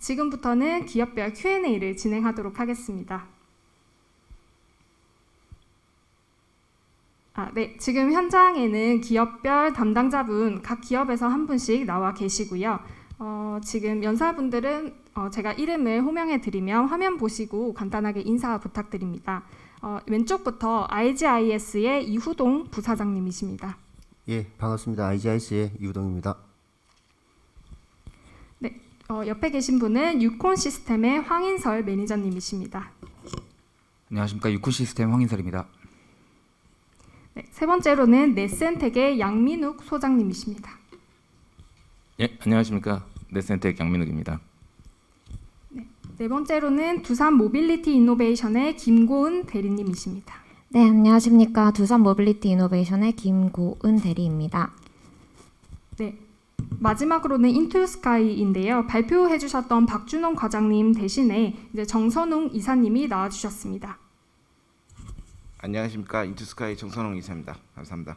지금부터는 기업별 Q&A를 진행하도록 하겠습니다. 네, 지금 현장에는 기업별 담당자분 각 기업에서 한 분씩 나와 계시고요. 지금 연사분들은 제가 이름을 호명해 드리면 화면 보시고 간단하게 인사 부탁드립니다. 왼쪽부터 IGIS의 이후동 부사장님이십니다. 예, 반갑습니다. IGIS의 이후동입니다. 네, 옆에 계신 분은 유콘 시스템의 황인설 매니저님이십니다. 안녕하십니까, 유콘 시스템 황인설입니다. 네, 세 번째로는 넷센텍의 양민욱 소장님이십니다. 예, 안녕하십니까, 넷센텍 양민욱입니다. 네 번째로는 두산 모빌리티 이노베이션의 김고은 대리님이십니다. 네, 안녕하십니까. 두산 모빌리티 이노베이션의 김고은 대리입니다. 네, 마지막으로는 인투스카이인데요. 발표해 주셨던 박준홍 과장님 대신에 이제 정선웅 이사님이 나와주셨습니다. 안녕하십니까. 인투스카이 정선웅 이사입니다. 감사합니다.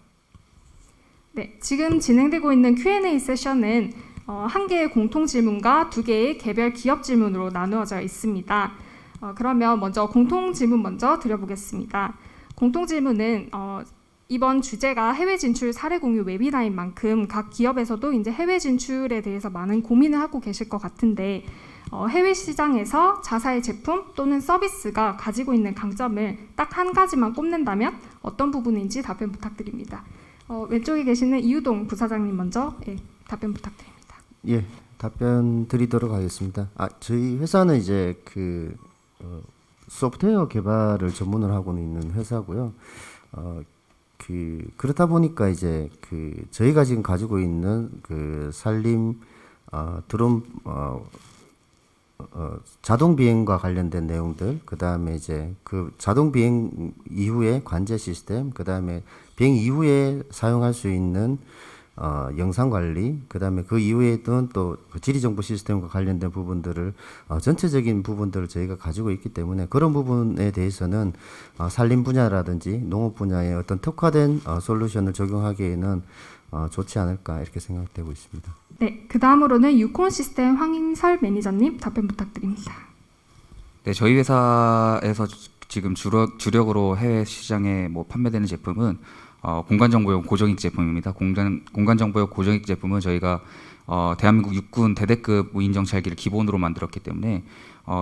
네, 지금 진행되고 있는 Q&A 세션은 한 개의 공통 질문과 두 개의 개별 기업 질문으로 나누어져 있습니다. 그러면 먼저 공통 질문 먼저 드려보겠습니다. 공통 질문은 이번 주제가 해외 진출 사례 공유 웨비나인 만큼 각 기업에서도 이제 해외 진출에 대해서 많은 고민을 하고 계실 것 같은데 해외 시장에서 자사의 제품 또는 서비스가 가지고 있는 강점을 딱 한 가지만 꼽는다면 어떤 부분인지 답변 부탁드립니다. 왼쪽에 계시는 이유동 부사장님 먼저 답변 부탁드립니다. 예, 답변 드리도록 하겠습니다. 저희 회사는 이제 소프트웨어 개발을 전문으로 하고 있는 회사고요. 그렇다 보니까 이제 저희가 지금 가지고 있는 산림 드론 자동 비행과 관련된 내용들, 그 다음에 이제 자동 비행 이후에 관제 시스템, 그 다음에 비행 이후에 사용할 수 있는 영상 관리, 그 다음에 그 이후에는 또 지리 정보 시스템과 관련된 부분들을 전체적인 부분들을 저희가 가지고 있기 때문에 그런 부분에 대해서는 산림 분야라든지 농업 분야에 어떤 특화된 솔루션을 적용하기에는 좋지 않을까 이렇게 생각되고 있습니다. 네, 그 다음으로는 유콘 시스템 황인설 매니저님 답변 부탁드립니다. 네, 저희 회사에서 지금 주력으로 해외 시장에 판매되는 제품은 공간정보용 고정익 제품입니다. 공간정보용 고정익 제품은 저희가 대한민국 육군 대대급 무인정찰기를 기본으로 만들었기 때문에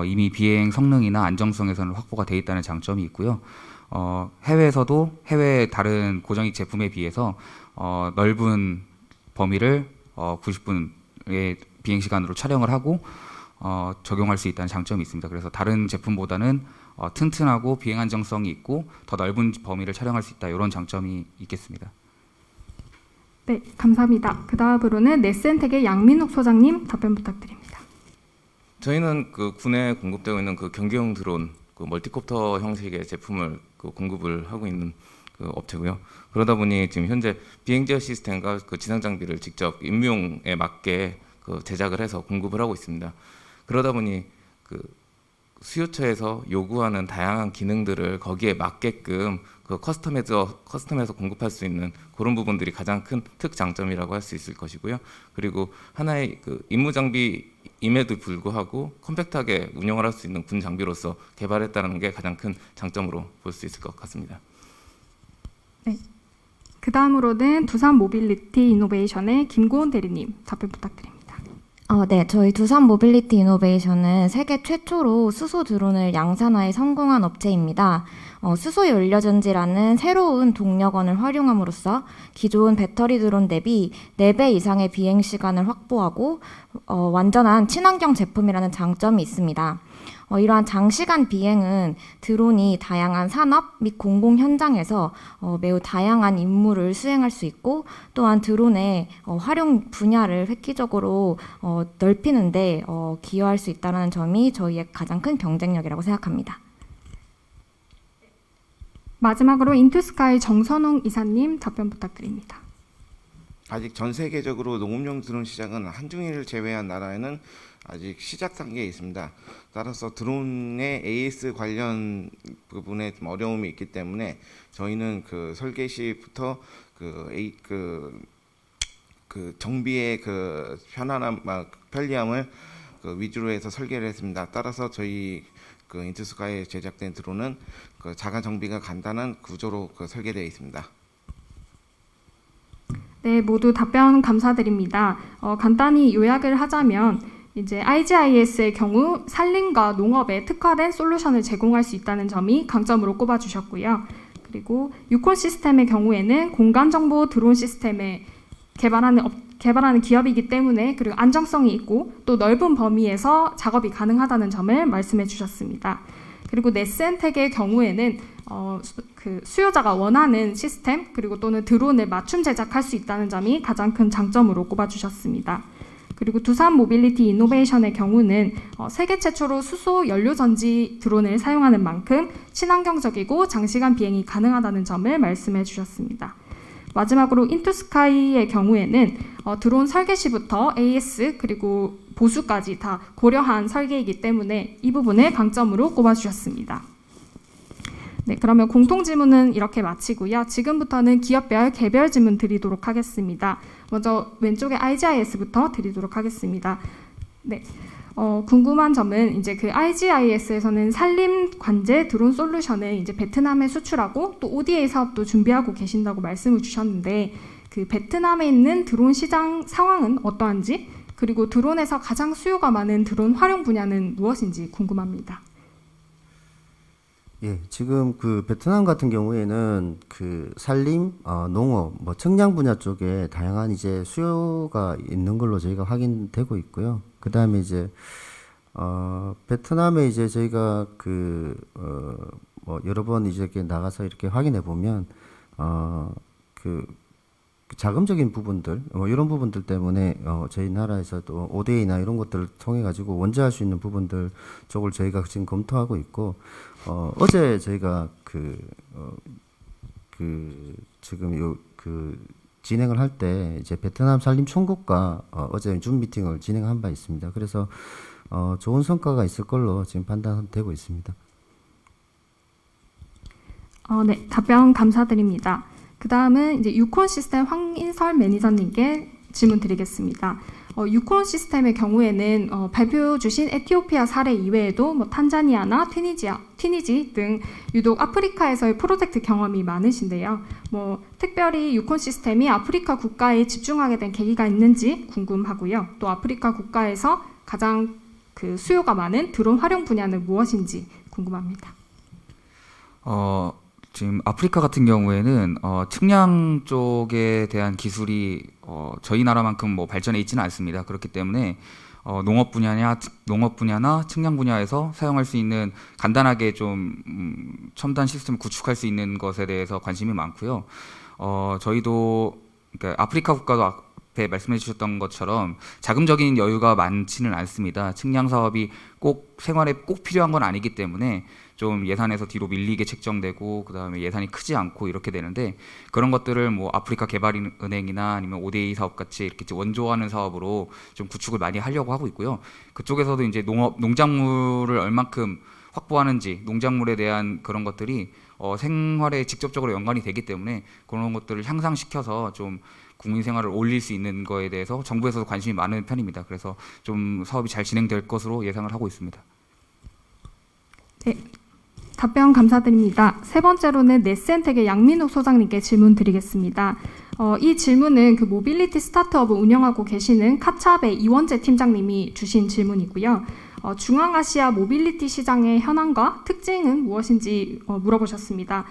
이미 비행 성능이나 안정성에서는 확보가 되어 있다는 장점이 있고요. 해외에서도 해외 다른 고정익 제품에 비해서 넓은 범위를 90분의 비행시간으로 촬영을 하고 적용할 수 있다는 장점이 있습니다. 그래서 다른 제품보다는 튼튼하고 비행 안정성이 있고 더 넓은 범위를 촬영할 수 있다, 이런 장점이 있겠습니다. 네, 감사합니다. 그 다음으로는 넷센텍의 양민욱 소장님 답변 부탁드립니다. 저희는 군에 공급되고 있는 경기용 드론 멀티콥터 형식의 제품을 공급을 하고 있는 업체고요. 그러다 보니 지금 현재 비행제어 시스템과 지상 장비를 직접 임무용에 맞게 제작을 해서 공급을 하고 있습니다. 그러다 보니 수요처에서 요구하는 다양한 기능들을 거기에 맞게끔 커스텀해서 공급할 수 있는 그런 부분들이 가장 큰 특장점이라고 할 수 있을 것이고요. 그리고 하나의 임무 장비임에도 불구하고 컴팩트하게 운영을 할 수 있는 군 장비로서 개발했다는 게 가장 큰 장점으로 볼 수 있을 것 같습니다. 네. 그 다음으로는 두산 모빌리티 이노베이션의 김고은 대리님 답변 부탁드립니다. 네, 저희 두산 모빌리티 이노베이션은 세계 최초로 수소 드론을 양산화에 성공한 업체입니다. 수소 연료전지라는 새로운 동력원을 활용함으로써 기존 배터리 드론 대비 4배 이상의 비행 시간을 확보하고 완전한 친환경 제품이라는 장점이 있습니다. 이러한 장시간 비행은 드론이 다양한 산업 및 공공 현장에서 매우 다양한 임무를 수행할 수 있고, 또한 드론의 활용 분야를 획기적으로 넓히는 데 기여할 수 있다는 점이 저희의 가장 큰 경쟁력이라고 생각합니다. 마지막으로 인투스카이 정선웅 이사님 답변 부탁드립니다. 아직 전 세계적으로 농업용 드론 시장은 한중일을 제외한 나라에는 아직 시작 단계에 있습니다. 따라서 드론의 AS 관련 부분에 좀 어려움이 있기 때문에 저희는 설계 시부터 정비의 편안함, 편리함을 그 위주로 해서 설계를 했습니다. 따라서 저희 그 인투스카이에 제작된 드론은 그 자가 정비가 간단한 구조로 그 설계되어 있습니다. 네, 모두 답변 감사드립니다. 간단히 요약을 하자면 이제 IGIS의 경우 산림과 농업에 특화된 솔루션을 제공할 수 있다는 점이 강점으로 꼽아주셨고요. 그리고 유콘 시스템의 경우에는 공간정보 드론 시스템에 개발하는 기업이기 때문에 그리고 안정성이 있고 또 넓은 범위에서 작업이 가능하다는 점을 말씀해 주셨습니다. 그리고 네스엔텍의 경우에는 그 수요자가 원하는 시스템 그리고 또는 드론을 맞춤 제작할 수 있다는 점이 가장 큰 장점으로 꼽아주셨습니다. 그리고 두산 모빌리티 이노베이션의 경우는 세계 최초로 수소 연료 전지 드론을 사용하는 만큼 친환경적이고 장시간 비행이 가능하다는 점을 말씀해 주셨습니다. 마지막으로 인투스카이의 경우에는 드론 설계 시부터 AS 그리고 보수까지 다 고려한 설계이기 때문에 이 부분을 강점으로 꼽아주셨습니다. 네, 그러면 공통 질문은 이렇게 마치고요. 지금부터는 기업별 개별 질문 드리도록 하겠습니다. 먼저 왼쪽에 IGIS부터 드리도록 하겠습니다. 네, 궁금한 점은 이제 그 IGIS에서는 산림 관제 드론 솔루션을 이제 베트남에 수출하고 또 ODA 사업도 준비하고 계신다고 말씀을 주셨는데 그 베트남에 있는 드론 시장 상황은 어떠한지 그리고 드론에서 가장 수요가 많은 드론 활용 분야는 무엇인지 궁금합니다. 예, 지금 그 베트남 같은 경우에는 그 산림, 농업, 뭐 청량 분야 쪽에 다양한 이제 수요가 있는 걸로 저희가 확인되고 있고요. 그 다음에 이제 베트남에 이제 저희가 뭐 여러 번 이제 이렇게 나가서 이렇게 확인해 보면 그 자금적인 부분들 뭐 이런 부분들 때문에 저희 나라에서도 ODA나 이런 것들을 통해 가지고 원재할 수 있는 부분들 쪽을 저희가 지금 검토하고 있고 어제 저희가 지금 진행을 할 때 이제 베트남 산림 총국과 어제 줌 미팅을 진행한 바 있습니다. 그래서 좋은 성과가 있을 걸로 지금 판단되고 있습니다. 네, 답변 감사드립니다. 그 다음은 이제 유콘 시스템 황인설 매니저님께 질문 드리겠습니다. 유콘 시스템의 경우에는 발표 주신 에티오피아 사례 이외에도 뭐 탄자니아나 튀니지 등 유독 아프리카에서의 프로젝트 경험이 많으신데요. 뭐 특별히 유콘 시스템이 아프리카 국가에 집중하게 된 계기가 있는지 궁금하고요. 또 아프리카 국가에서 가장 그 수요가 많은 드론 활용 분야는 무엇인지 궁금합니다. 지금 아프리카 같은 경우에는 측량 쪽에 대한 기술이 저희 나라만큼 뭐 발전해 있지는 않습니다. 그렇기 때문에 농업 분야나 측량 분야에서 사용할 수 있는 간단하게 좀 첨단 시스템을 구축할 수 있는 것에 대해서 관심이 많고요. 저희도 그러니까 아프리카 국가도 앞에 말씀해 주셨던 것처럼 자금적인 여유가 많지는 않습니다. 측량 사업이 꼭 생활에 꼭 필요한 건 아니기 때문에 좀 예산에서 뒤로 밀리게 책정되고 그다음에 예산이 크지 않고 이렇게 되는데 그런 것들을 뭐 아프리카 개발은행이나 아니면 ODA 사업 같이 이렇게 원조하는 사업으로 좀 구축을 많이 하려고 하고 있고요. 그쪽에서도 이제 농작물을 얼만큼 확보하는지 농작물에 대한 그런 것들이 생활에 직접적으로 연관이 되기 때문에 그런 것들을 향상시켜서 좀 국민 생활을 올릴 수 있는 거에 대해서 정부에서도 관심이 많은 편입니다. 그래서 좀 사업이 잘 진행될 것으로 예상을 하고 있습니다. 네, 답변 감사드립니다. 세 번째로는 네스엔텍의 양민욱 소장님께 질문 드리겠습니다. 이 질문은 그 모빌리티 스타트업을 운영하고 계시는 카찹의 이원재 팀장님이 주신 질문이고요. 중앙아시아 모빌리티 시장의 현황과 특징은 무엇인지 물어보셨습니다.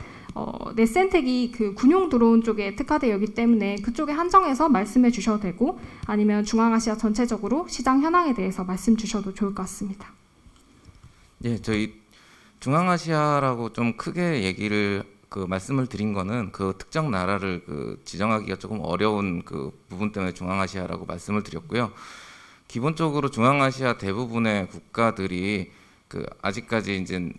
네스엔텍이 그 군용 드론 쪽에 특화되어 있기 때문에 그쪽에 한정해서 말씀해 주셔도 되고 아니면 중앙아시아 전체적으로 시장 현황에 대해서 말씀 주셔도 좋을 것 같습니다. 예, 저희 중앙아시아라고 좀 크게 말씀을 드린 거는 그 특정 나라를 지정하기가 조금 어려운 그 부분 때문에 중앙아시아라고 말씀을 드렸고요. 기본적으로 중앙아시아 대부분의 국가들이 아직까지 이제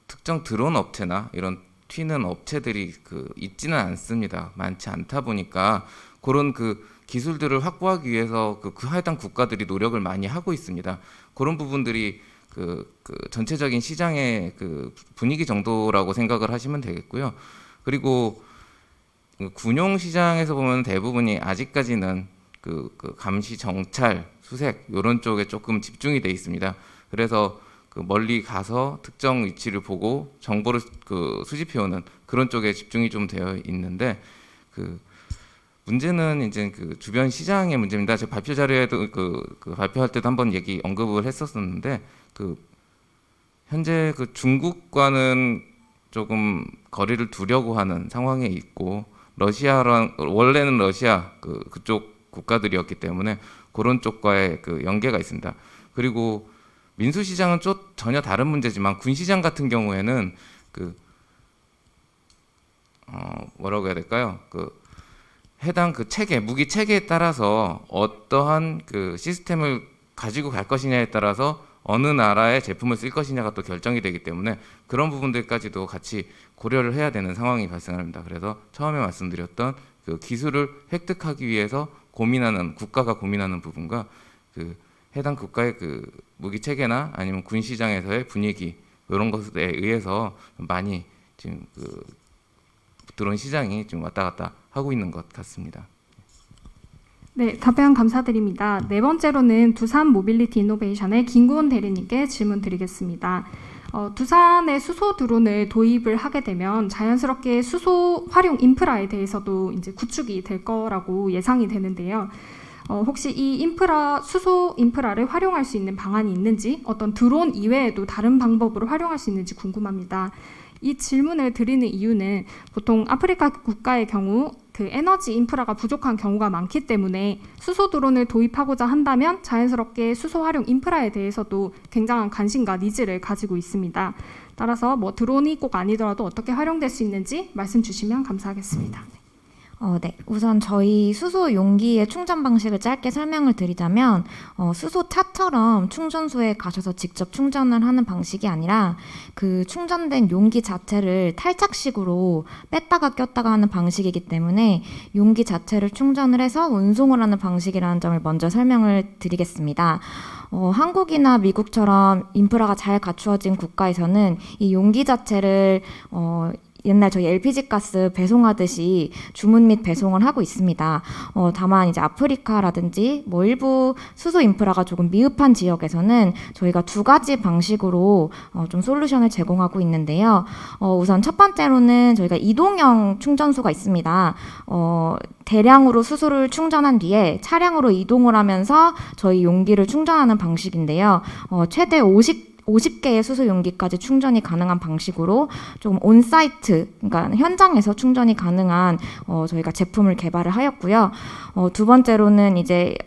특정 드론 업체나 이런 튀는 업체들이 있지는 않습니다. 많지 않다 보니까 그런 기술들을 확보하기 위해서 해당 국가들이 노력을 많이 하고 있습니다. 그런 부분들이 전체적인 시장의 분위기 정도라고 생각을 하시면 되겠고요. 그리고 군용 시장에서 보면 대부분이 아직까지는 그 감시, 정찰, 수색 이런 쪽에 조금 집중이 돼 있습니다. 그래서 그 멀리 가서 특정 위치를 보고 정보를 수집해오는 그런 쪽에 집중이 좀 되어 있는데 그 문제는 이제 그 주변 시장의 문제입니다. 제가 발표 자료에도 발표할 때도 한번 언급을 했었는데 현재 중국과는 조금 거리를 두려고 하는 상황에 있고 원래는 러시아 그쪽 국가들이었기 때문에 그런 쪽과의 연계가 있습니다. 그리고 민수시장은 전혀 다른 문제지만 군시장 같은 경우에는 뭐라고 해야 될까요? 해당 체계, 무기 체계에 따라서 어떠한 시스템을 가지고 갈 것이냐에 따라서 어느 나라의 제품을 쓸 것이냐가 또 결정이 되기 때문에 그런 부분들까지도 같이 고려를 해야 되는 상황이 발생합니다. 그래서 처음에 말씀드렸던 기술을 획득하기 위해서 국가가 고민하는 부분과 해당 국가의 무기 체계나 아니면 군 시장에서의 분위기 이런 것에 의해서 많이 지금 드론 시장이 지금 왔다 갔다 하고 있는 것 같습니다. 네, 답변 감사드립니다. 네 번째로는 두산 모빌리티 이노베이션의 김구원 대리님께 질문 드리겠습니다. 두산의 수소 드론을 도입을 하게 되면 자연스럽게 수소 활용 인프라에 대해서도 이제 구축이 될 거라고 예상이 되는데요. 혹시 이 수소 인프라를 활용할 수 있는 방안이 있는지, 어떤 드론 이외에도 다른 방법으로 활용할 수 있는지 궁금합니다. 이 질문을 드리는 이유는 보통 아프리카 국가의 경우 에너지 인프라가 부족한 경우가 많기 때문에 수소 드론을 도입하고자 한다면 자연스럽게 수소 활용 인프라에 대해서도 굉장한 관심과 니즈를 가지고 있습니다. 따라서 드론이 꼭 아니더라도 어떻게 활용될 수 있는지 말씀 주시면 감사하겠습니다. 네. 우선 저희 수소 용기의 충전 방식을 짧게 설명을 드리자면 수소차처럼 충전소에 가셔서 직접 충전을 하는 방식이 아니라 충전된 용기 자체를 탈착식으로 뺐다가 꼈다가 하는 방식이기 때문에 용기 자체를 충전을 해서 운송을 하는 방식이라는 점을 먼저 설명을 드리겠습니다. 한국이나 미국처럼 인프라가 잘 갖추어진 국가에서는 이 용기 자체를 옛날 저희 LPG 가스 배송하듯이 주문 및 배송을 하고 있습니다. 다만 이제 아프리카라든지 일부 수소 인프라가 조금 미흡한 지역에서는 저희가 두 가지 방식으로 좀 솔루션을 제공하고 있는데요. 우선 첫 번째로는 저희가 이동형 충전소가 있습니다. 대량으로 수소를 충전한 뒤에 차량으로 이동을 하면서 저희 용기를 충전하는 방식인데요. 최대 50개의 수소 용기까지 충전이 가능한 방식으로 좀 온사이트, 그러니까 현장에서 충전이 가능한 저희가 제품을 개발을 하였고요. 두 번째로는 이제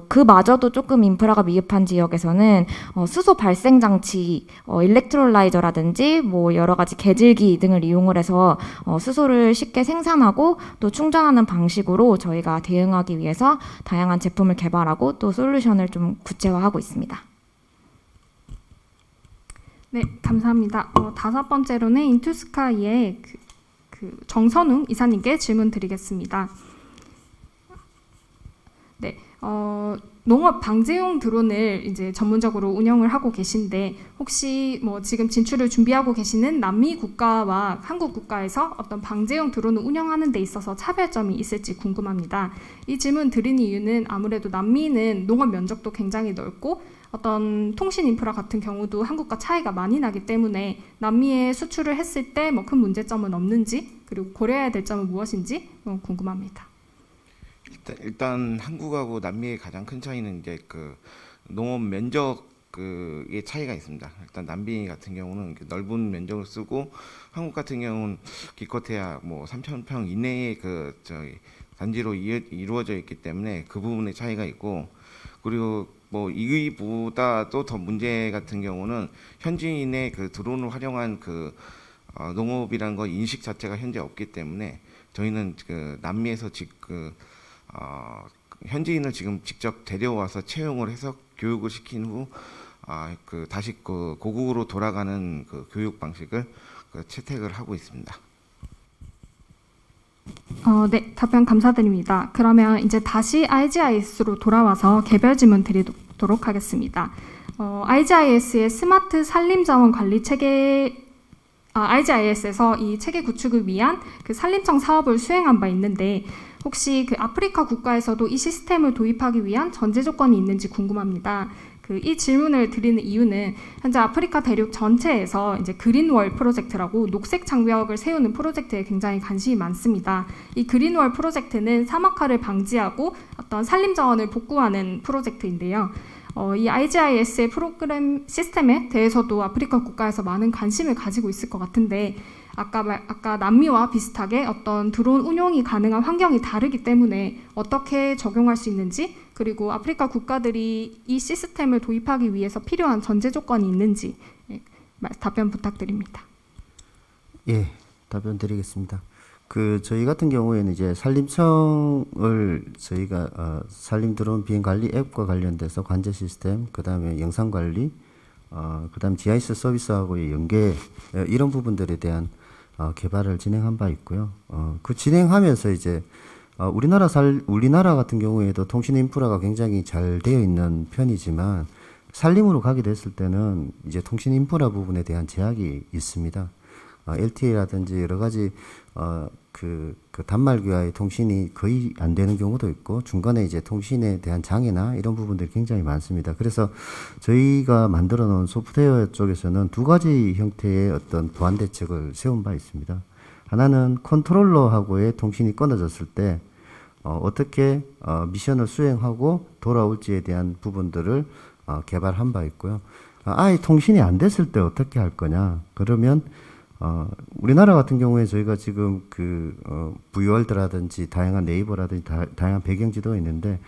그마저도 조금 인프라가 미흡한 지역에서는 수소 발생 장치, 일렉트롤라이저라든지 여러 가지 계질기 등을 이용을 해서 수소를 쉽게 생산하고 또 충전하는 방식으로 저희가 대응하기 위해서 다양한 제품을 개발하고 또 솔루션을 좀 구체화하고 있습니다. 네, 감사합니다. 다섯 번째로는 인투스카이의 정선웅 이사님께 질문 드리겠습니다. 네, 농업 방제용 드론을 이제 전문적으로 운영을 하고 계신데 혹시 지금 진출을 준비하고 계시는 남미 국가와 한국 국가에서 어떤 방제용 드론을 운영하는 데 있어서 차별점이 있을지 궁금합니다. 이 질문 드린 이유는 아무래도 남미는 농업 면적도 굉장히 넓고 어떤 통신 인프라 같은 경우도 한국과 차이가 많이 나기 때문에 남미에 수출을 했을 때 큰 문제점은 없는지, 그리고 고려해야 될 점은 무엇인지 궁금합니다. 일단 한국하고 남미의 가장 큰 차이는 이제 농업 면적의 차이가 있습니다. 일단 남미 같은 경우는 넓은 면적을 쓰고 한국 같은 경우는 기껏해야 3,000평 이내의 단지로 이루어져 있기 때문에 그 부분의 차이가 있고, 그리고 이보다도 더 문제 같은 경우는 현지인의 드론을 활용한 농업이라는 거 인식 자체가 현재 없기 때문에 저희는 남미에서 현지인을 지금 직접 데려와서 채용을 해서 교육을 시킨 후 다시 고국으로 돌아가는 교육 방식을 채택을 하고 있습니다. 네, 답변 감사드립니다. 그러면 이제 다시 IGIS로 돌아와서 개별 질문 드리도록 하겠습니다. IGIS의 스마트 산림자원 관리 체계, IGIS에서 이 체계 구축을 위한 산림청 사업을 수행한 바 있는데 혹시 그 아프리카 국가에서도 이 시스템을 도입하기 위한 전제 조건이 있는지 궁금합니다. 이 질문을 드리는 이유는 현재 아프리카 대륙 전체에서 이제 그린월 프로젝트라고 녹색 장벽을 세우는 프로젝트에 굉장히 관심이 많습니다. 이 그린월 프로젝트는 사막화를 방지하고 어떤 산림 자원을 복구하는 프로젝트인데요. 이 IGIS의 프로그램 시스템에 대해서도 아프리카 국가에서 많은 관심을 가지고 있을 것 같은데 아까 남미와 비슷하게 어떤 드론 운용이 가능한 환경이 다르기 때문에 어떻게 적용할 수 있는지, 그리고 아프리카 국가들이 이 시스템을 도입하기 위해서 필요한 전제 조건이 있는지 답변 부탁드립니다. 예, 답변 드리겠습니다. 저희 같은 경우에는 이제 산림청을 저희가 산림 드론 비행 관리 앱과 관련돼서 관제 시스템, 그다음에 영상 관리, 그다음 GIS 서비스하고의 연계, 이런 부분들에 대한 개발을 진행한 바 있고요. 그 진행하면서 이제 우리나라 같은 경우에도 통신 인프라가 굉장히 잘 되어 있는 편이지만 산림으로 가게 됐을 때는 이제 통신 인프라 부분에 대한 제약이 있습니다. LTE라든지 여러 가지 그 단말기와의 통신이 거의 안 되는 경우도 있고 중간에 이제 통신에 대한 장애나 이런 부분들이 굉장히 많습니다. 그래서 저희가 만들어 놓은 소프트웨어 쪽에서는 두 가지 형태의 어떤 보안 대책을 세운 바 있습니다. 하나는 컨트롤러하고의 통신이 끊어졌을 때 어떻게 미션을 수행하고 돌아올지에 대한 부분들을 개발한 바 있고요. 아예 통신이 안 됐을 때 어떻게 할 거냐? 그러면 우리나라 같은 경우에 저희가 지금 V월드라든지 다양한 네이버라든지 다양한 배경지도가 있는데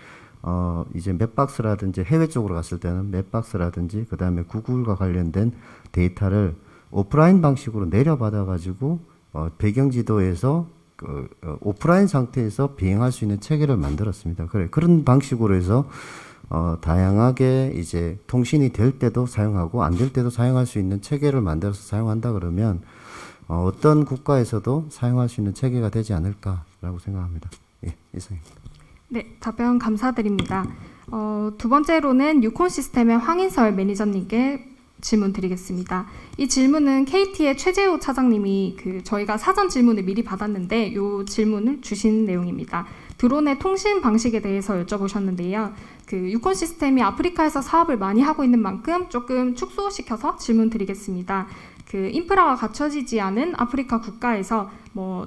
이제 맵박스라든지 해외 쪽으로 갔을 때는 맵박스라든지 그 다음에 구글과 관련된 데이터를 오프라인 방식으로 내려받아 가지고 배경지도에서 오프라인 상태에서 비행할 수 있는 체계를 만들었습니다. 그런 방식으로 해서 다양하게 이제 통신이 될 때도 사용하고 안 될 때도 사용할 수 있는 체계를 만들어서 사용한다 그러면 어떤 국가에서도 사용할 수 있는 체계가 되지 않을까라고 생각합니다. 예, 이상입니다. 네, 답변 감사드립니다. 두 번째로는 유콘 시스템의 황인설 매니저님께 질문 드리겠습니다. 이 질문은 KT의 최재호 차장님이 저희가 사전 질문을 미리 받았는데 이 질문을 주신 내용입니다. 드론의 통신 방식에 대해서 여쭤보셨는데요. 유콘 시스템이 아프리카에서 사업을 많이 하고 있는 만큼 조금 축소시켜서 질문 드리겠습니다. 인프라가 갖춰지지 않은 아프리카 국가에서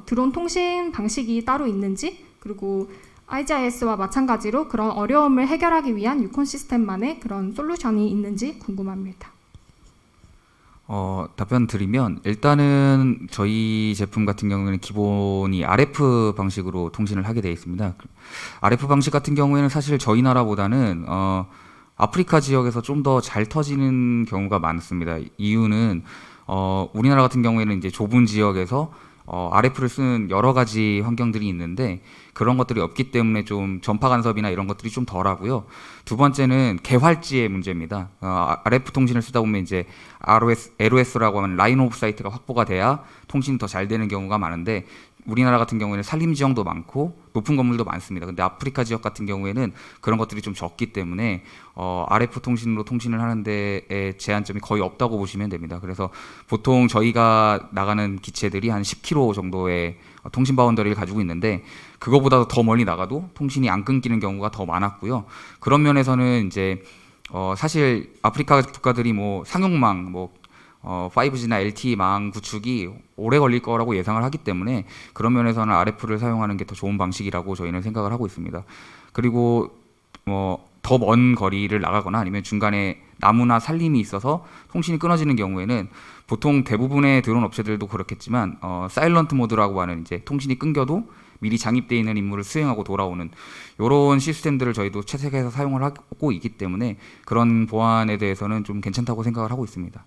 드론 통신 방식이 따로 있는지, 그리고 IGIS와 마찬가지로 그런 어려움을 해결하기 위한 유콘 시스템만의 그런 솔루션이 있는지 궁금합니다. 답변 드리면 일단은 저희 제품 같은 경우에는 기본이 RF 방식으로 통신을 하게 되어 있습니다. RF 방식 같은 경우에는 사실 저희 나라보다는 아프리카 지역에서 좀 더 잘 터지는 경우가 많습니다. 이유는 우리나라 같은 경우에는 이제 좁은 지역에서 RF를 쓰는 여러 가지 환경들이 있는데 그런 것들이 없기 때문에 좀 전파 간섭이나 이런 것들이 좀 덜하고요. 두 번째는 개활지의 문제입니다. RF 통신을 쓰다 보면 이제 LOS라고 하는 라인 오브 사이트가 확보가 돼야 통신이 더 잘 되는 경우가 많은데 우리나라 같은 경우에는 산림 지형도 많고 높은 건물도 많습니다. 근데 아프리카 지역 같은 경우에는 그런 것들이 좀 적기 때문에 RF 통신으로 통신을 하는 데에 제한점이 거의 없다고 보시면 됩니다. 그래서 보통 저희가 나가는 기체들이 한 10km 정도의 통신 바운더리를 가지고 있는데 그거보다 더 멀리 나가도 통신이 안 끊기는 경우가 더 많았고요. 그런 면에서는 이제 사실 아프리카 국가들이 상용망 5G나 LTE망 구축이 오래 걸릴 거라고 예상을 하기 때문에 그런 면에서는 RF를 사용하는 게 더 좋은 방식이라고 저희는 생각을 하고 있습니다. 그리고 더 먼 거리를 나가거나 아니면 중간에 나무나 산림이 있어서 통신이 끊어지는 경우에는 보통 대부분의 드론 업체들도 그렇겠지만 사일런트 모드라고 하는 이제 통신이 끊겨도 미리 장입되어 있는 임무를 수행하고 돌아오는 이런 시스템들을 저희도 채택해서 사용을 하고 있기 때문에 그런 보안에 대해서는 좀 괜찮다고 생각을 하고 있습니다.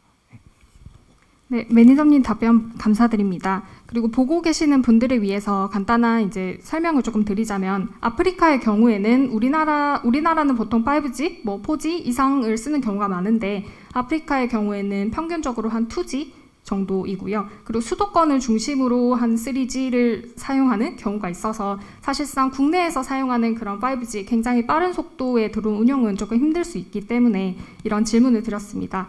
네, 매니저님 답변 감사드립니다. 그리고 보고 계시는 분들을 위해서 간단한 이제 설명을 조금 드리자면 아프리카의 경우에는 우리나라는 보통 5G, 4G 이상을 쓰는 경우가 많은데 아프리카의 경우에는 평균적으로 한 2G 정도이고요. 그리고 수도권을 중심으로 한 3G를 사용하는 경우가 있어서 사실상 국내에서 사용하는 그런 5G 굉장히 빠른 속도의 드론 운영은 조금 힘들 수 있기 때문에 이런 질문을 드렸습니다.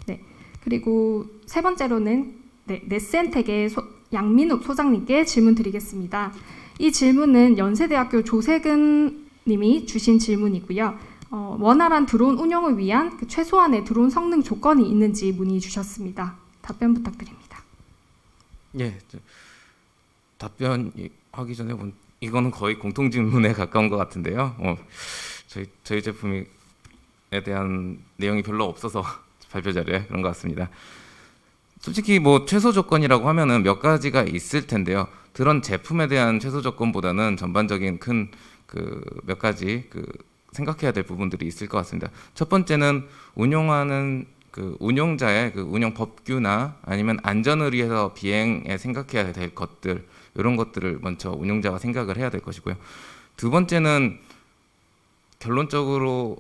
네, 그리고 세 번째로는 네센텍의 양민욱 소장님께 질문 드리겠습니다. 이 질문은 연세대학교 조세근 님이 주신 질문이고요. 원활한 드론 운영을 위한 그 최소한의 드론 성능 조건이 있는지 문의 주셨습니다. 답변 부탁드립니다. 예, 답변하기 전에 이거는 거의 공통 질문에 가까운 것 같은데요. 저희 제품에 대한 내용이 별로 없어서 발표 자료에 그런 것 같습니다. 솔직히 뭐 최소 조건이라고 하면은 몇 가지가 있을 텐데요. 드론 제품에 대한 최소 조건보다는 전반적인 큰 그 몇 가지 생각해야 될 부분들이 있을 것 같습니다. 첫 번째는 운용하는 그 운용자의 그 운영 법규나 아니면 안전을 위해서 비행에 생각해야 될 것들, 이런 것들을 먼저 운용자가 생각을 해야 될 것이고요. 두 번째는 결론적으로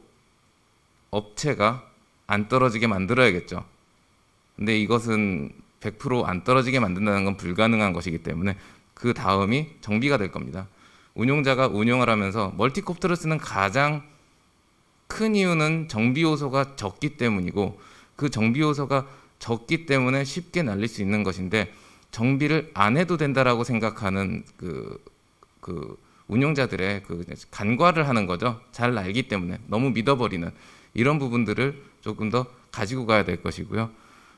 업체가 안 떨어지게 만들어야겠죠. 근데 이것은 100% 안 떨어지게 만든다는 건 불가능한 것이기 때문에 그 다음이 정비가 될 겁니다. 운용자가 운용을 하면서 멀티콥터를 쓰는 가장 큰 이유는 정비 요소가 적기 때문이고, 그 정비 요소가 적기 때문에 쉽게 날릴 수 있는 것인데, 정비를 안 해도 된다라고 생각하는 그 운용자들의 그 간과를 하는 거죠. 잘 알기 때문에 너무 믿어버리는 이런 부분들을 조금 더 가지고 가야 될 것이고요.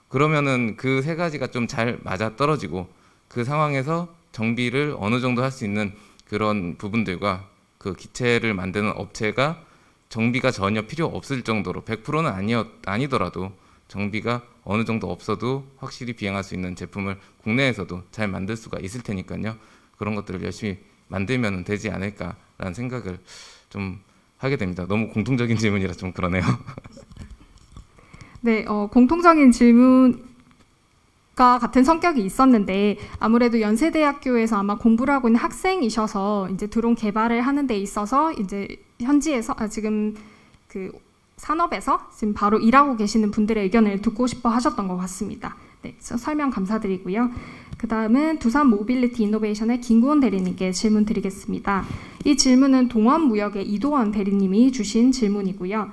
그러면은 그 세 가지가 좀 잘 맞아 떨어지고, 그 상황에서 정비를 어느 정도 할 수 있는 그런 부분들과 그 기체를 만드는 업체가 정비가 전혀 필요 없을 정도로 100%는 아니더라도 정비가 어느 정도 없어도 확실히 비행할 수 있는 제품을 국내에서도 잘 만들 수가 있을 테니까요. 그런 것들을 열심히 만들면 되지 않을까라는 생각을 좀 하게 됩니다. 너무 공통적인 질문이라 좀 그러네요. 네, 공통적인 질문과 같은 성격이 있었는데, 아무래도 연세대학교에서 아마 공부를 하고 있는 학생이셔서 이제 드론 개발을 하는 데 있어서 이제 현지에서 지금 그 산업에서 지금 바로 일하고 계시는 분들의 의견을 듣고 싶어 하셨던 것 같습니다. 네, 설명 감사드리고요. 그 다음은 두산 모빌리티 이노베이션의 김구원 대리님께 질문 드리겠습니다. 이 질문은 동원무역의 이도원 대리님이 주신 질문이고요.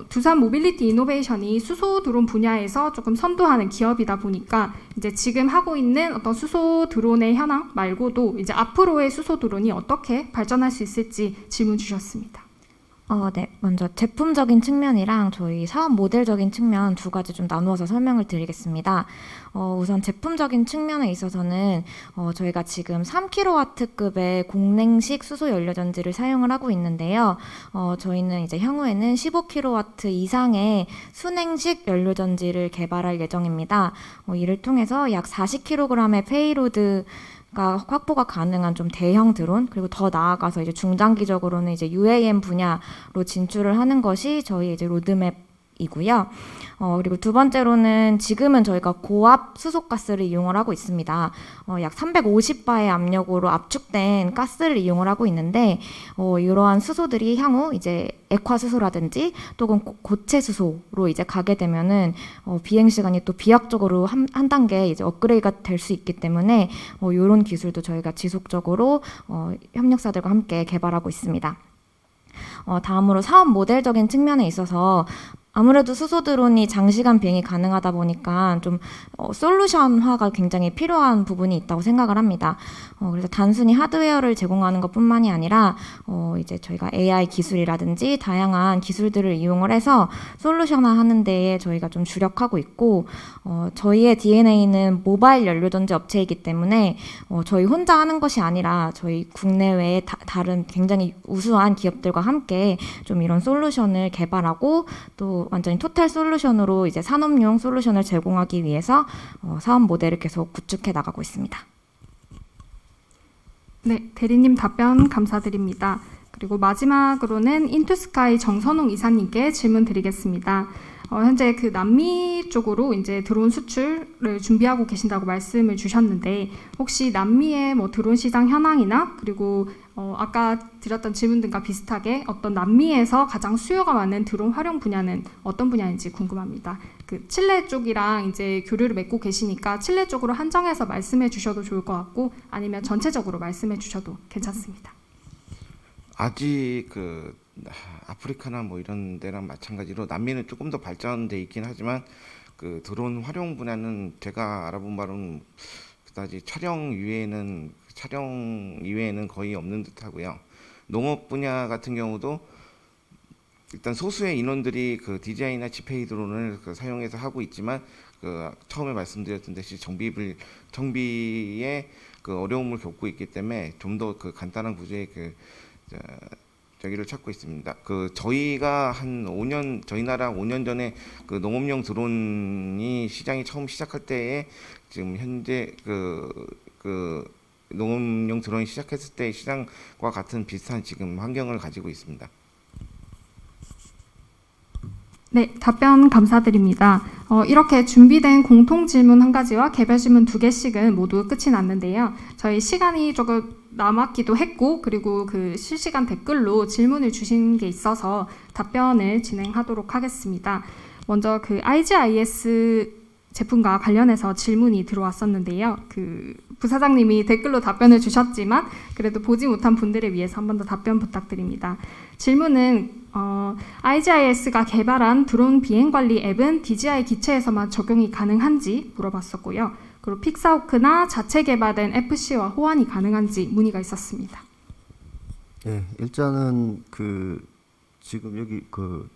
두산 모빌리티 이노베이션이 수소 드론 분야에서 조금 선도하는 기업이다 보니까 이제 지금 하고 있는 어떤 수소 드론의 현황 말고도 이제 앞으로의 수소 드론이 어떻게 발전할 수 있을지 질문 주셨습니다. 네. 먼저 제품적인 측면이랑 저희 사업 모델적인 측면 두 가지 좀 나누어서 설명을 드리겠습니다. 우선 제품적인 측면에 있어서는 저희가 지금 3kW급의 공냉식 수소 연료전지를 사용을 하고 있는데요. 저희는 이제 향후에는 15kW 이상의 순냉식 연료전지를 개발할 예정입니다. 이를 통해서 약 40kg의 페이로드 확보가 가능한 좀 대형 드론, 그리고 더 나아가서 이제 중장기적으로는 이제 UAM 분야로 진출을 하는 것이 저희 이제 로드맵이고요. 그리고 두 번째로는 지금은 저희가 고압 수소가스를 이용을 하고 있습니다. 약 350바의 압력으로 압축된 가스를 이용을 하고 있는데, 이러한 수소들이 향후 이제 액화수소라든지 또는 고체 수소로 이제 가게 되면은 비행 시간이 또 비약적으로 한 단계 이제 업그레이드가 될 수 있기 때문에 이런 기술도 저희가 지속적으로 협력사들과 함께 개발하고 있습니다. 다음으로 사업 모델적인 측면에 있어서 아무래도 수소 드론이 장시간 비행이 가능하다 보니까 좀 솔루션화가 굉장히 필요한 부분이 있다고 생각을 합니다. 그래서 단순히 하드웨어를 제공하는 것뿐만이 아니라 이제 저희가 AI 기술이라든지 다양한 기술들을 이용을 해서 솔루션화하는 데에 저희가 좀 주력하고 있고, 저희의 DNA는 모바일 연료전지 업체이기 때문에 저희 혼자 하는 것이 아니라 저희 국내외의 다른 굉장히 우수한 기업들과 함께 좀 이런 솔루션을 개발하고 또 완전히 토탈 솔루션으로 이제 산업용 솔루션을 제공하기 위해서 사업 모델을 계속 구축해 나가고 있습니다. 네, 대리님 답변 감사드립니다. 그리고 마지막으로는 인투스카이 정선홍 이사님께 질문 드리겠습니다. 현재 그 남미 쪽으로 이제 드론 수출을 준비하고 계신다고 말씀을 주셨는데, 혹시 남미의 뭐 드론 시장 현황이나 그리고 아까 드렸던 질문 등과 비슷하게 어떤 남미에서 가장 수요가 많은 드론 활용 분야는 어떤 분야인지 궁금합니다. 그 칠레 쪽이랑 이제 교류를 맺고 계시니까 칠레 쪽으로 한정해서 말씀해 주셔도 좋을 것 같고, 아니면 전체적으로 말씀해 주셔도 괜찮습니다. 아직 그 아프리카나 뭐 이런 데랑 마찬가지로 남미는 조금 더 발전돼 있긴 하지만 그 드론 활용 분야는 제가 알아본 바로는 그다지 촬영 이외에는 거의 없는 듯하고요. 농업 분야 같은 경우도 일단 소수의 인원들이 그 DJI나 지페이 드론을 사용해서 하고 있지만 처음에 말씀드렸던 듯이 정비에 어려움을 겪고 있기 때문에 좀 더 간단한 구조의 저기를 찾고 있습니다. 저희가 한 5년, 저희 나라 5년 전에 농업용 드론이 시장이 처음 시작할 때에 지금 현재 농업용 드론이 시작했을 때 시장과 같은 비슷한 지금 환경을 가지고 있습니다. 네, 답변 감사드립니다. 이렇게 준비된 공통 질문 한 가지와 개별 질문 2개씩은 모두 끝이 났는데요. 저희 시간이 조금 남았기도 했고, 그리고 실시간 댓글로 질문을 주신 게 있어서 답변을 진행하도록 하겠습니다. 먼저 IGIS 제품과 관련해서 질문이 들어왔었는데요. 부사장님이 댓글로 답변을 주셨지만 그래도 보지 못한 분들을 위해서 한 번 더 답변 부탁드립니다. 질문은 IGIS가 개발한 드론 비행관리 앱은 DJI 기체에서만 적용이 가능한지 물어봤었고요. 그리고 픽사호크나 자체 개발된 FC와 호환이 가능한지 문의가 있었습니다. 네, 일단은 지금 여기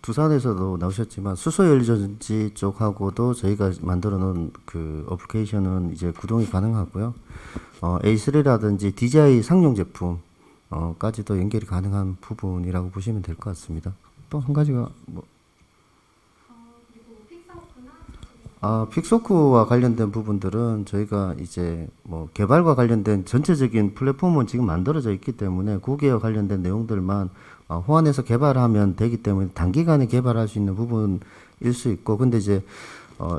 두산에서도 나오셨지만 수소연료전지 쪽하고도 저희가 만들어 놓은 어플리케이션은 이제 구동이 가능하고요. A3라든지 DJI 상용 제품 까지도 연결이 가능한 부분이라고 보시면 될 것 같습니다. 또 한 가지가 픽소크와 관련된 부분들은 저희가 이제 개발과 관련된 전체적인 플랫폼은 지금 만들어져 있기 때문에 거기에 관련된 내용들만 호환해서 개발하면 되기 때문에 단기간에 개발할 수 있는 부분일 수 있고, 근데 이제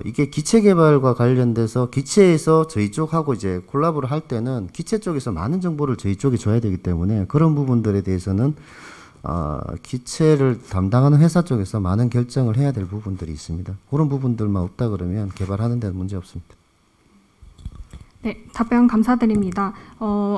이게 기체 개발과 관련돼서 기체에서 저희 쪽하고 이제 콜라보를 할 때는 기체 쪽에서 많은 정보를 저희 쪽에 줘야 되기 때문에 그런 부분들에 대해서는 기체를 담당하는 회사 쪽에서 많은 결정을 해야 될 부분들이 있습니다. 그런 부분들만 없다 그러면 개발하는 데는 문제 없습니다. 네, 답변 감사드립니다.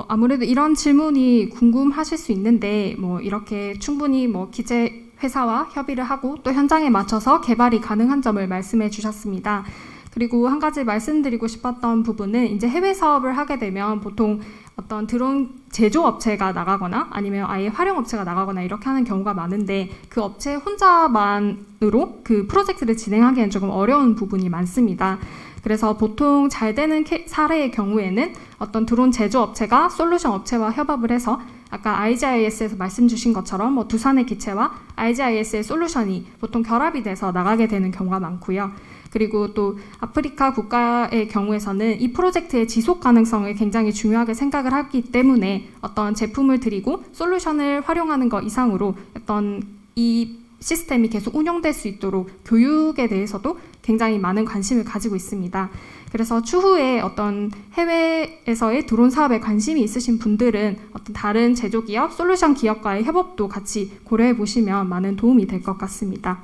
아무래도 이런 질문이 궁금하실 수 있는데 이렇게 충분히 기체 회사와 협의를 하고 또 현장에 맞춰서 개발이 가능한 점을 말씀해 주셨습니다. 그리고 한 가지 말씀드리고 싶었던 부분은 이제 해외 사업을 하게 되면 보통 어떤 드론 제조업체가 나가거나 아니면 아예 활용업체가 나가거나 이렇게 하는 경우가 많은데 그 업체 혼자만으로 그 프로젝트를 진행하기에는 조금 어려운 부분이 많습니다. 그래서 보통 잘 되는 사례의 경우에는 어떤 드론 제조업체가 솔루션 업체와 협업을 해서 아까 IGIS에서 말씀 주신 것처럼 두산의 기체와 IGIS의 솔루션이 보통 결합이 돼서 나가게 되는 경우가 많고요. 그리고 또 아프리카 국가의 경우에서는 이 프로젝트의 지속 가능성을 굉장히 중요하게 생각을 하기 때문에 어떤 제품을 드리고 솔루션을 활용하는 것 이상으로 어떤 이 시스템이 계속 운영될 수 있도록 교육에 대해서도 굉장히 많은 관심을 가지고 있습니다. 그래서 추후에 어떤 해외에서의 드론 사업에 관심이 있으신 분들은 어떤 다른 제조기업, 솔루션 기업과의 협업도 같이 고려해 보시면 많은 도움이 될 것 같습니다.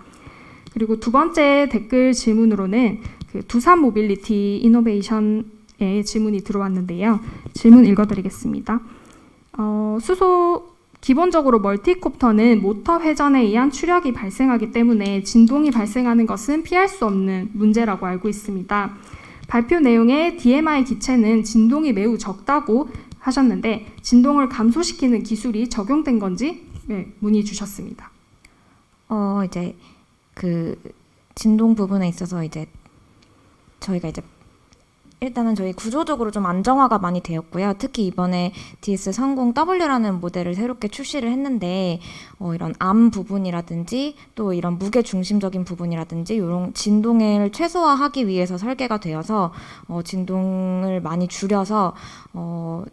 그리고 두 번째 댓글 질문으로는 두산 모빌리티 이노베이션의 질문이 들어왔는데요. 질문 읽어드리겠습니다. 기본적으로 멀티콥터는 모터 회전에 의한 추력이 발생하기 때문에 진동이 발생하는 것은 피할 수 없는 문제라고 알고 있습니다. 발표 내용에 DMI 기체는 진동이 매우 적다고 하셨는데 진동을 감소시키는 기술이 적용된 건지 문의 주셨습니다. 이제 진동 부분에 있어서 저희가 일단은 저희 구조적으로 좀 안정화가 많이 되었고요. 특히 이번에 DS30W라는 모델을 새롭게 출시를 했는데 이런 암 부분이라든지 또 이런 무게 중심적인 부분이라든지 이런 진동을 최소화하기 위해서 설계가 되어서 진동을 많이 줄여서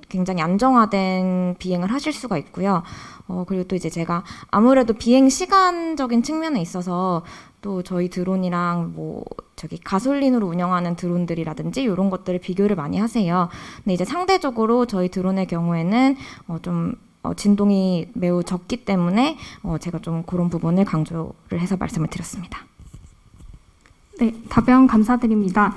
굉장히 안정화된 비행을 하실 수가 있고요. 그리고 또 제가 아무래도 비행 시간적인 측면에 있어서 또 저희 드론이랑 가솔린으로 운영하는 드론들이라든지 이런 것들을 비교를 많이 하세요. 근데 상대적으로 저희 드론의 경우에는 좀 진동이 매우 적기 때문에 제가 좀 그런 부분을 강조를 해서 말씀을 드렸습니다. 네, 답변 감사드립니다.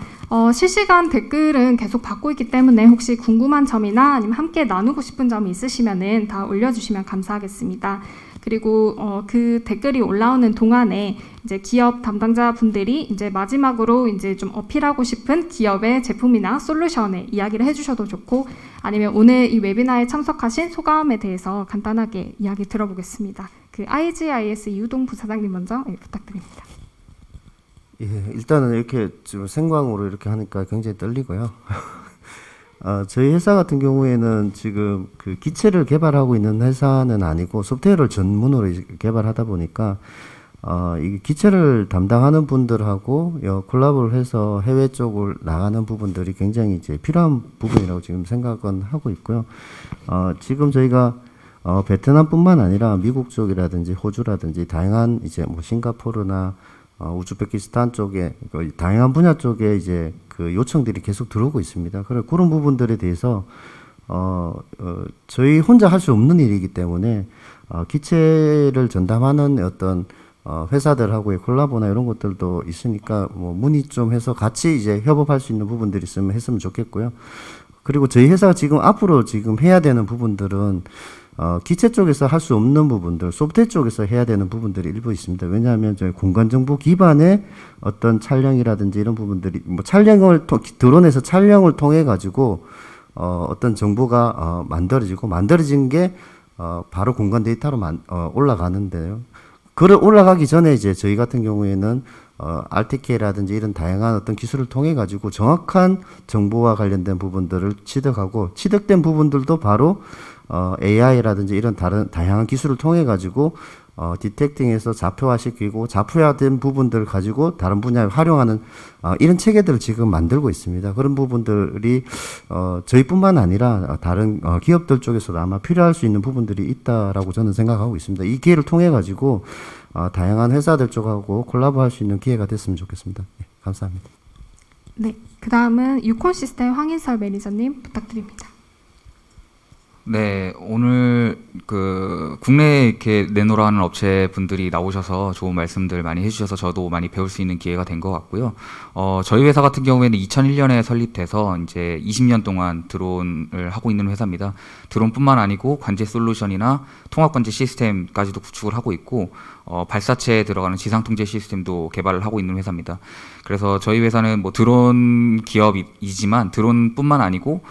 실시간 댓글은 계속 받고 있기 때문에 혹시 궁금한 점이나 아니면 함께 나누고 싶은 점이 있으시면은 다 올려주시면 감사하겠습니다. 그리고 그 댓글이 올라오는 동안에 이제 기업 담당자분들이 이제 마지막으로 이제 좀 어필하고 싶은 기업의 제품이나 솔루션에 이야기를 해주셔도 좋고, 아니면 오늘 이 웨비나에 참석하신 소감에 대해서 간단하게 이야기 들어보겠습니다. 그 IGIS 이우동 부사장님 먼저 부탁드립니다. 예, 일단은 이렇게 지금 생광으로 이렇게 하니까 굉장히 떨리고요. 저희 회사 같은 경우에는 지금 그 기체를 개발하고 있는 회사는 아니고 소프트웨어를 전문으로 개발하다 보니까 이 기체를 담당하는 분들하고 콜라보를 해서 해외 쪽을 나가는 부분들이 굉장히 이제 필요한 부분이라고 지금 생각은 하고 있고요. 지금 저희가 베트남뿐만 아니라 미국 쪽이라든지 호주라든지 다양한 이제 뭐 싱가포르나 우즈베키스탄 쪽에 다양한 분야 쪽에 이제 그 요청들이 계속 들어오고 있습니다. 그런 부분들에 대해서 저희 혼자 할 수 없는 일이기 때문에 기체를 전담하는 어떤 회사들하고의 콜라보나 이런 것들도 있으니까 뭐 문의 좀 해서 같이 이제 협업할 수 있는 부분들이 있으면 했으면 좋겠고요. 그리고 저희 회사가 지금 앞으로 지금 해야 되는 부분들은 기체 쪽에서 할 수 없는 부분들, 소프트웨어 쪽에서 해야 되는 부분들이 일부 있습니다. 왜냐하면 저희 공간정보 기반의 어떤 촬영이라든지 이런 부분들이 뭐 드론에서 촬영을 통해 가지고 어떤 정보가 만들어진 게 바로 공간 데이터로 올라가는데요. 올라가기 전에 이제 저희 같은 경우에는 RTK라든지 이런 다양한 어떤 기술을 통해 가지고 정확한 정보와 관련된 부분들을 취득하고, 취득된 부분들도 바로 AI라든지 이런 다양한 기술을 통해 가지고 디텍팅해서 자표화시키고, 자표화된 부분들을 가지고 다른 분야에 활용하는 이런 체계들을 지금 만들고 있습니다. 그런 부분들이 저희뿐만 아니라 다른 기업들 쪽에서도 아마 필요할 수 있는 부분들이 있다라고 저는 생각하고 있습니다. 이 기회를 통해 가지고 다양한 회사들 쪽하고 콜라보할 수 있는 기회가 됐으면 좋겠습니다. 네, 감사합니다. 네, 그 다음은 유콘 시스템 황인설 매니저님 부탁드립니다. 네, 오늘 그 국내에 이렇게 내놓으라 하는 업체 분들이 나오셔서 좋은 말씀들 많이 해주셔서 저도 많이 배울 수 있는 기회가 된 것 같고요. 저희 회사 같은 경우에는 2001년에 설립돼서 이제 20년 동안 드론을 하고 있는 회사입니다. 드론뿐만 아니고 관제 솔루션이나 통합 관제 시스템까지도 구축을 하고 있고, 발사체에 들어가는 지상 통제 시스템도 개발을 하고 있는 회사입니다. 그래서 저희 회사는 뭐 드론 기업이지만 드론뿐만 아니고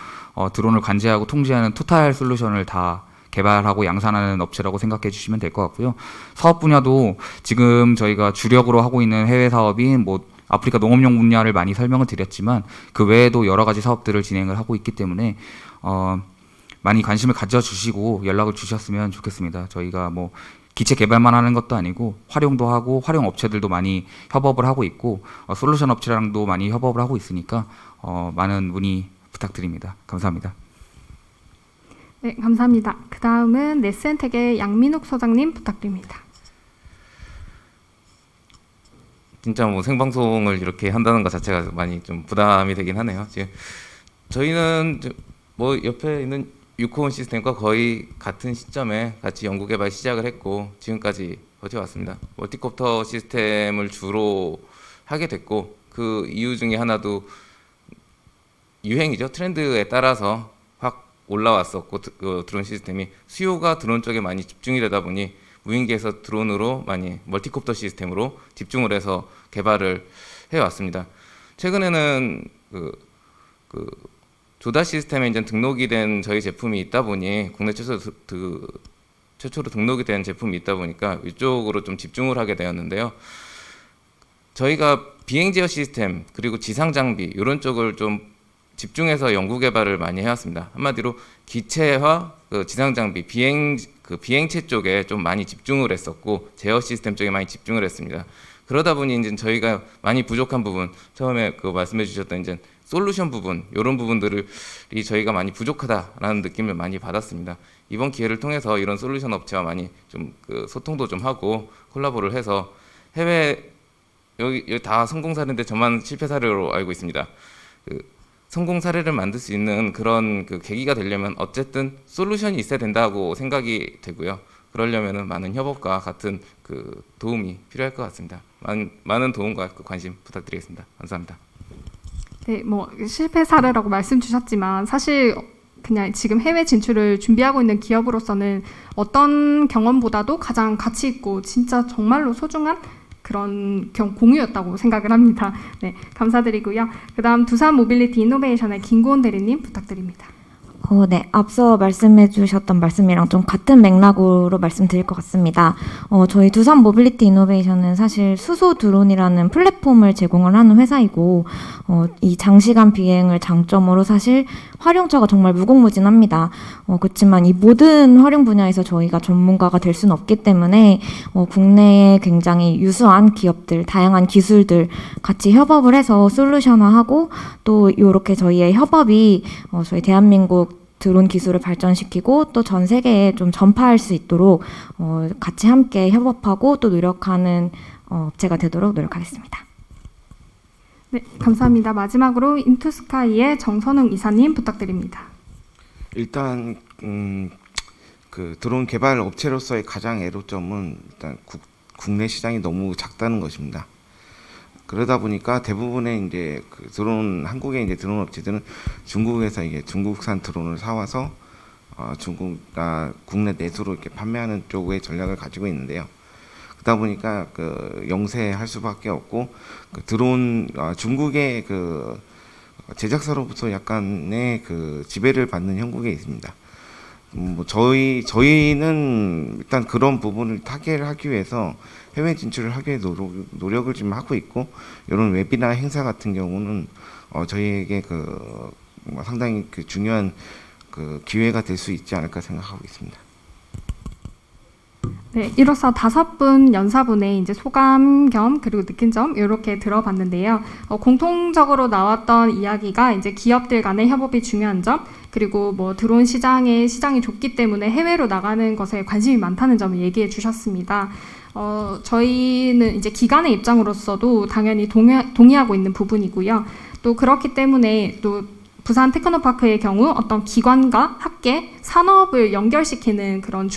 드론을 관제하고 통제하는 토탈 솔루션을 다 개발하고 양산하는 업체라고 생각해 주시면 될 것 같고요. 사업 분야도 지금 저희가 주력으로 하고 있는 해외 사업인 뭐 아프리카 농업용 분야를 많이 설명을 드렸지만 그 외에도 여러 가지 사업들을 진행을 하고 있기 때문에 많이 관심을 가져주시고 연락을 주셨으면 좋겠습니다. 저희가 뭐 기체 개발만 하는 것도 아니고 활용도 하고 활용 업체들도 많이 협업을 하고 있고 솔루션 업체랑도 많이 협업을 하고 있으니까 많은 문의 부탁드립니다. 감사합니다. 네, 감사합니다. 그 다음은 네스엔텍의 양민욱 소장님 부탁드립니다. 진짜 뭐 생방송을 이렇게 한다는 것 자체가 많이 좀 부담이 되긴 하네요. 지금 저희는 뭐 옆에 있는 유콘 시스템과 거의 같은 시점에 같이 연구 개발 시작을 했고 지금까지 버텨왔습니다. 멀티콥터 시스템을 주로 하게 됐고, 그 이유 중에 하나도 유행이죠. 트렌드에 따라서 확 올라왔었고, 그 드론 시스템이 수요가 드론 쪽에 많이 집중이 되다 보니 무인기에서 드론으로 많이 멀티콥터 시스템으로 집중을 해서 개발을 해왔습니다. 최근에는 그 조다 시스템에 이제 등록이 된 저희 제품이 있다 보니 국내 최초로 등록이 된 제품이 있다 보니까 이쪽으로 좀 집중을 하게 되었는데요. 저희가 비행 제어 시스템 그리고 지상 장비 이런 쪽을 좀 집중해서 연구 개발을 많이 해왔습니다. 한마디로 기체와 그 지상 장비 비행체 쪽에 좀 많이 집중을 했었고 제어 시스템 쪽에 많이 집중을 했습니다. 그러다 보니 이제 저희가 많이 부족한 부분, 처음에 그 말씀해 주셨던 이제 솔루션 부분, 이런 부분들이 저희가 많이 부족하다라는 느낌을 많이 받았습니다. 이번 기회를 통해서 이런 솔루션 업체와 많이 좀 그 소통도 좀 하고 콜라보를 해서 해외 여기 다 성공 사례인데 저만 실패 사례로 알고 있습니다. 성공 사례를 만들 수 있는 그런 그 계기가 되려면 어쨌든 솔루션이 있어야 된다고 생각이 되고요. 그러려면은 많은 협업과 같은 그 도움이 필요할 것 같습니다. 많은 도움과 관심 부탁드리겠습니다. 감사합니다. 네, 뭐 실패 사례라고 말씀 주셨지만 사실 그냥 지금 해외 진출을 준비하고 있는 기업으로서는 어떤 경험보다도 가장 가치 있고 진짜 정말로 소중한 그런 공유였다고 생각을 합니다. 네, 감사드리고요. 그다음 두산 모빌리티 이노베이션의 김고은 대리님 부탁드립니다. 네, 앞서 말씀해 주셨던 말씀이랑 좀 같은 맥락으로 말씀드릴 것 같습니다. 저희 두산 모빌리티 이노베이션은 사실 수소 드론이라는 플랫폼을 제공을 하는 회사이고, 이 장시간 비행을 장점으로 사실 활용처가 정말 무궁무진합니다. 그렇지만 이 모든 활용 분야에서 저희가 전문가가 될 수는 없기 때문에 국내에 굉장히 유수한 기업들, 다양한 기술들 같이 협업을 해서 솔루션화하고 또 이렇게 저희의 협업이 저희 대한민국 드론 기술을 발전시키고 또 전 세계에 좀 전파할 수 있도록 같이 함께 협업하고 또 노력하는 업체가 되도록 노력하겠습니다. 네, 감사합니다. 마지막으로 인투스카이의 정선웅 이사님 부탁드립니다. 일단 그 드론 개발 업체로서의 가장 애로점은 일단 국내 시장이 너무 작다는 것입니다. 그러다 보니까 대부분의 이제 그 드론 한국의 이제 드론 업체들은 중국에서 이게 중국산 드론을 사와서 국내 내수로 이렇게 판매하는 쪽의 전략을 가지고 있는데요. 그러다 보니까 그 영세할 수밖에 없고 그 드론 중국의 그 제작사로부터 약간의 그 지배를 받는 형국에 있습니다. 뭐 저희는 일단 그런 부분을 타개를 하기 위해서 해외 진출을 하기 위해 노력을 좀 하고 있고, 이런 웹이나 행사 같은 경우는 저희에게 그 상당히 그 중요한 그 기회가 될 수 있지 않을까 생각하고 있습니다. 네, 이로써 5분 연사분의 이제 소감 겸 그리고 느낀 점 이렇게 들어봤는데요. 공통적으로 나왔던 이야기가 이제 기업들 간의 협업이 중요한 점, 그리고 뭐 드론 시장이 좁기 때문에 해외로 나가는 것에 관심이 많다는 점을 얘기해 주셨습니다. 저희는 이제 기관의 입장으로서도 당연히 동의하고 있는 부분이고요. 또 그렇기 때문에 또 부산 테크노파크의 경우 어떤 기관과 학계, 산업을 연결시키는 그런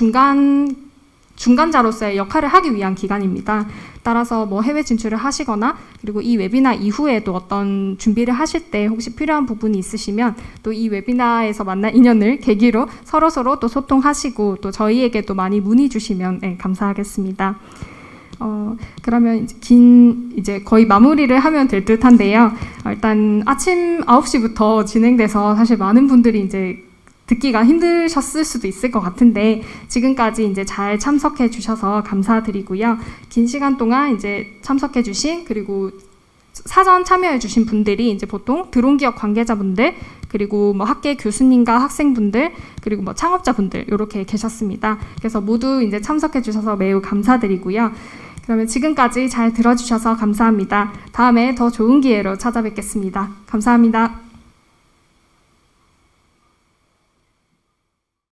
중간자로서의 역할을 하기 위한 기관입니다. 따라서 뭐 해외 진출을 하시거나 그리고 이 웨비나 이후에도 어떤 준비를 하실 때 혹시 필요한 부분이 있으시면 또 이 웨비나에서 만난 인연을 계기로 서로 또 소통하시고 또 저희에게도 많이 문의 주시면 네, 감사하겠습니다. 그러면 이제 거의 마무리를 하면 될 듯한데요. 일단 아침 9시부터 진행돼서 사실 많은 분들이 이제 듣기가 힘드셨을 수도 있을 것 같은데 지금까지 이제 잘 참석해 주셔서 감사드리고요. 긴 시간 동안 이제 참석해 주신 그리고 사전 참여해 주신 분들이 이제 보통 드론 기업 관계자분들 그리고 뭐 학계 교수님과 학생분들 그리고 뭐 창업자분들 이렇게 계셨습니다. 그래서 모두 이제 참석해 주셔서 매우 감사드리고요. 그러면 지금까지 잘 들어주셔서 감사합니다. 다음에 더 좋은 기회로 찾아뵙겠습니다. 감사합니다.